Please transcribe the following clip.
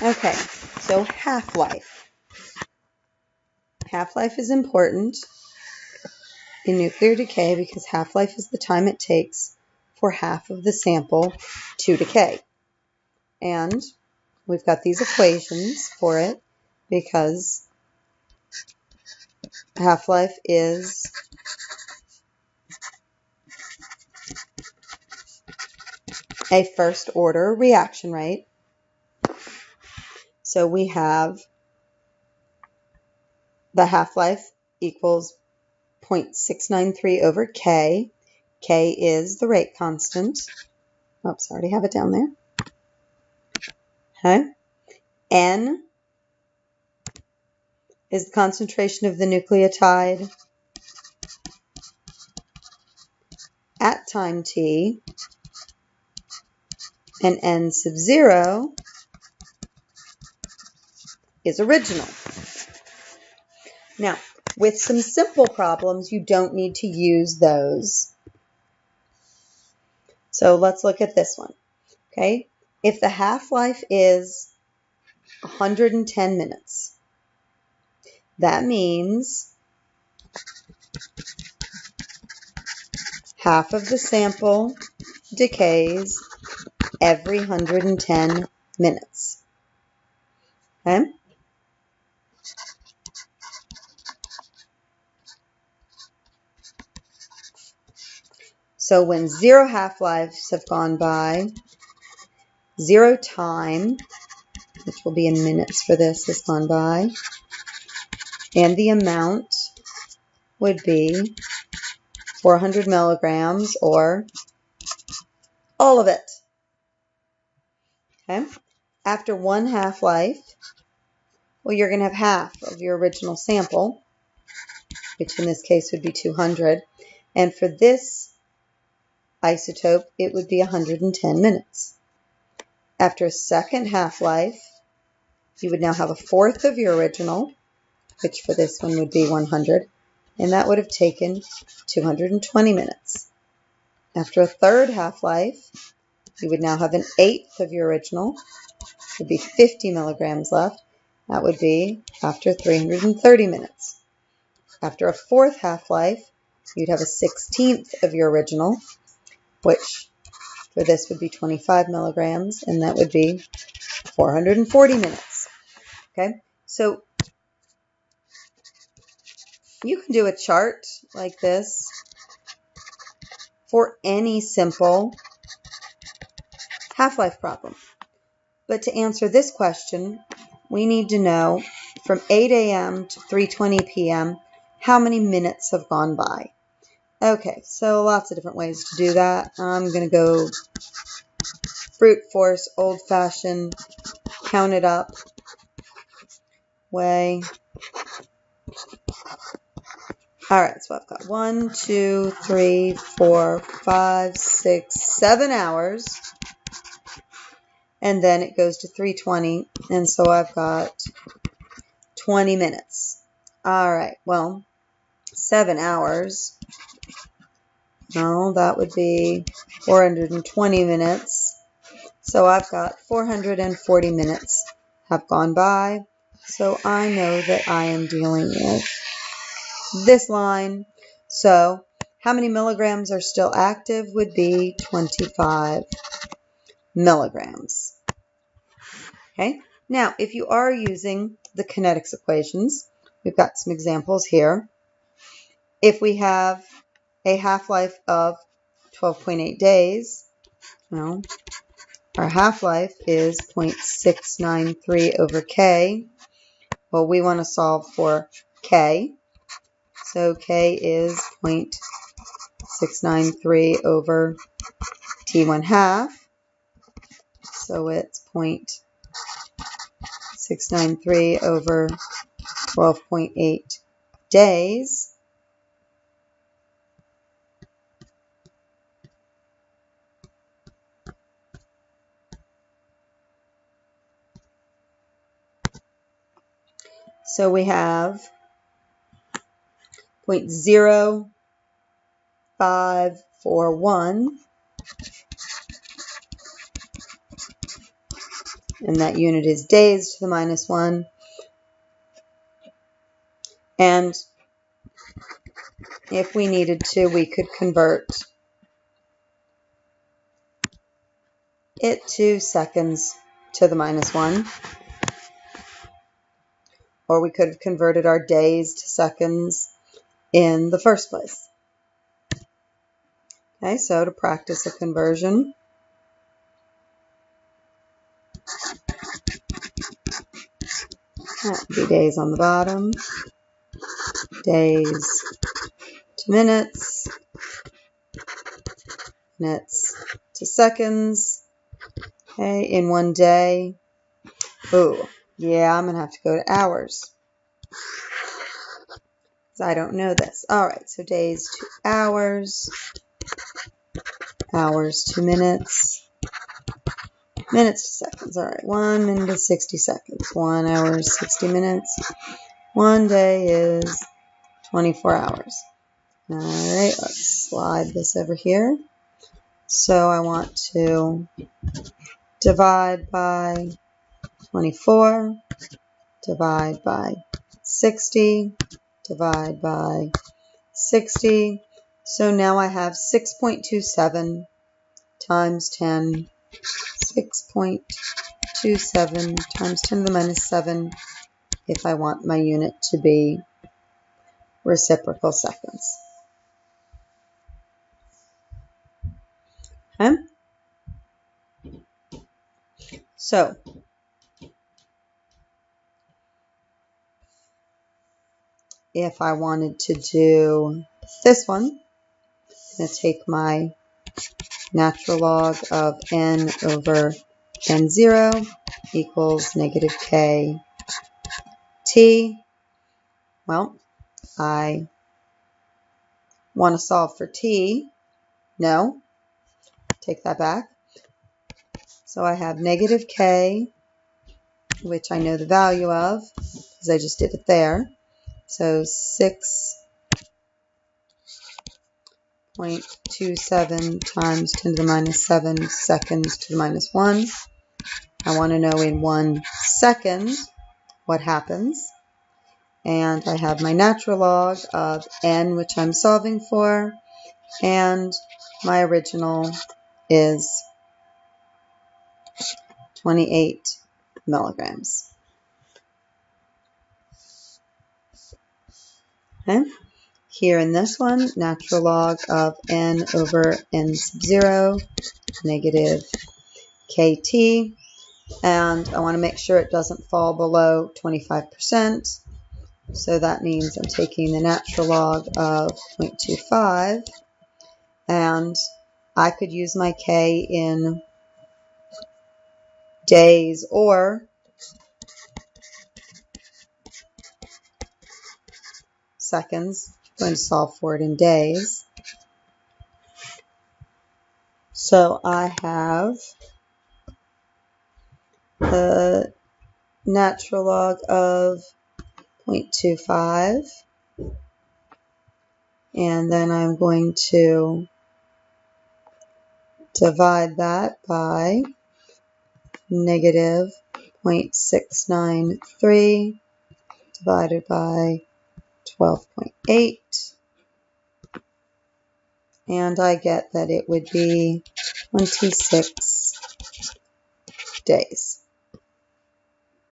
Okay, so half-life. Half-life is important in nuclear decay because half-life is the time it takes for half of the sample to decay. And we've got these equations for it because half-life is a first-order reaction rate. So we have the half-life equals 0.693 over K. K is the rate constant. Oops, I already have it down there. Okay. N is the concentration of the nucleotide at time t, and N sub 0 is original. Now, with some simple problems, you don't need to use those. So let's look at this one. Okay, if the half-life is 110 minutes, that means half of the sample decays every 110 minutes. Okay? So when 0 half-lives have gone by, 0 time, which will be in minutes for this, has gone by, and the amount would be 400 milligrams, or all of it. Okay? After 1 half-life, well, you're going to have half of your original sample, which in this case would be 200. And for this isotope, it would be 110 minutes. After a second half-life, you would now have a fourth of your original, which for this one would be 100, and that would have taken 220 minutes. After a third half-life, you would now have an eighth of your original, would be 50 milligrams left. That would be after 330 minutes. After a fourth half-life, you'd have a 16th of your original, which for this would be 25 milligrams, and that would be 440 minutes. Okay, so you can do a chart like this for any simple half-life problem. But to answer this question, we need to know from 8 a.m. to 3:20 p.m. how many minutes have gone by. Okay, so lots of different ways to do that. I'm going to go brute force, old-fashioned, count it up way. All right, so I've got 1, 2, 3, 4, 5, 6, 7 hours. And then it goes to 3:20, and so I've got 20 minutes. All right, well, 7 hours. No, that would be 420 minutes. So I've got 440 minutes have gone by. So I know that I am dealing with this line. So how many milligrams are still active would be 25 milligrams. Okay, now if you are using the kinetics equations, we've got some examples here. If we have a half-life of 12.8 days, well, our half-life is 0.693 over K. Well, we want to solve for K. So K is 0.693 over T1 half. So it's 0.693 over 12.8 days. So we have 0.0541 and that unit is days to the minus 1. And if we needed to, we could convert it to seconds to the minus 1. Or we could have converted our days to seconds in the first place. Okay, so to practice a conversion, that would be days on the bottom, days to minutes, minutes to seconds. Okay, in one day. Oh, yeah, I'm going to have to go to hours, because I don't know this. All right, so days to hours, hours to minutes, minutes to seconds. All right, 1 minute is 60 seconds. 1 hour is 60 minutes. 1 day is 24 hours. All right, let's slide this over here. So I want to divide by 24, divide by 60, divide by 60. So now I have 6.27 times 10, 6.27 times 10 to the minus 7 if I want my unit to be reciprocal seconds. Okay? So if I wanted to do this one, I'm going to take my natural log of n over n0 equals negative k t. Well, I want to solve for t. No, take that back. So I have negative k, which I know the value of because I just did it there. So 6.27 times 10 to the minus 7 seconds to the minus 1. I want to know in 1 second what happens. And I have my natural log of n, which I'm solving for, and my original is 28 milligrams. Okay. Here in this one, natural log of n over n sub 0, negative kt, and I want to make sure it doesn't fall below 25%. So that means I'm taking the natural log of 0.25, and I could use my k in days or seconds. I'm going to solve for it in days. So I have the natural log of 0.25, and then I'm going to divide that by negative 0.693 divided by 12.8, and I get that it would be 26 days.